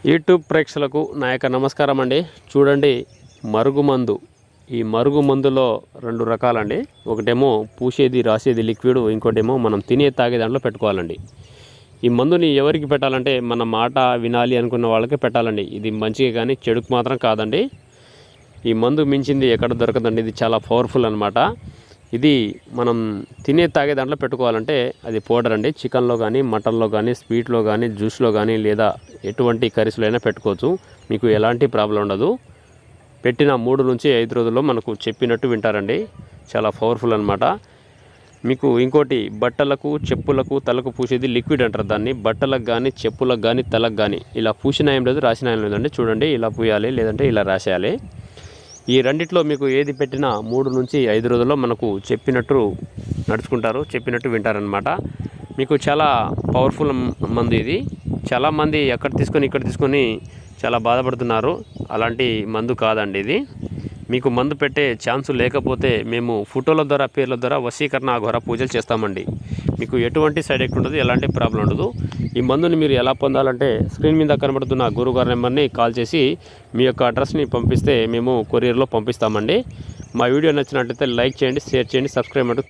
YouTube ప్రేక్షకులకు నా యొక్క నమస్కారం అండి. చూడండి, మరుగుమందు. ఈ మరుగుమందులో రెండు రకాలండి. ఒకటేమో పూసేది రాసేది లిక్విడ్, ఇంకోటేమో మనం తినే తాగే దాంట్లో పెట్టుకోవాలండి. ఈ మందుని ఎవరికి పెట్టాలంటే మన మాట వినాలి అనుకున్న వాళ్ళకి పెట్టాలండి. ఇది మంచిగా కానీ చెడుకు మాత్రం కాదండి. ఈ మందు మించింది ఎక్కడ దొరకదండి. ఇది చాలా పవర్ఫుల్ అనమాట. ఇది మనం తినే తాగే దాంట్లో పెట్టుకోవాలంటే అది పౌడర్ అండి. చికెన్లో కానీ, మటన్లో కానీ, స్వీట్లో కానీ, జ్యూస్లో కానీ, లేదా ఎటువంటి కర్రీస్లో అయినా పెట్టుకోవచ్చు. మీకు ఎలాంటి ప్రాబ్లం ఉండదు. పెట్టిన 3 నుంచి 5 రోజుల్లో మనకు చెప్పినట్టు వింటారండి. చాలా పవర్ఫుల్ అనమాట. మీకు ఇంకోటి, బట్టలకు, చెప్పులకు, తలకు పూసేది లిక్విడ్ అంటారు దాన్ని. బట్టలకు కానీ, చెప్పులకు కానీ, తలకు కానీ ఇలా పూసిన ఏం లేదు, రాసిన ఏం లేదండి. చూడండి, ఇలా పూయాలి, లేదంటే ఇలా రాసేయాలి. ఈ రెండిట్లో మీకు ఏది పెట్టినా 3 నుంచి 5 రోజుల్లో మనకు చెప్పినట్టు నడుచుకుంటారు, చెప్పినట్టు వింటారనమాట. మీకు చాలా పవర్ఫుల్ మందు ఇది. చాలామంది అక్కడ తీసుకొని చాలా బాధపడుతున్నారు. అలాంటి మందు కాదండి ఇది. మీకు మందు పెట్టే ఛాన్సు లేకపోతే మేము ఫోటోల ద్వారా, పేర్ల ద్వారా వశీకరణ ఘోర పూజలు చేస్తామండి. మీకు ఎటువంటి సైడ్ ఎఫెక్ట్ ఉండదు, ఎలాంటి ప్రాబ్లం ఉండదు. ఈ మందుని మీరు ఎలా పొందాలంటే స్క్రీన్ మీద కనబడుతున్న గురుగారి నెంబర్ని కాల్ చేసి మీ యొక్క అడ్రస్ని పంపిస్తే మేము కొరియర్లో పంపిస్తామండి. మా వీడియో నచ్చినట్లయితే లైక్ చేయండి, షేర్ చేయండి, సబ్స్క్రైబ్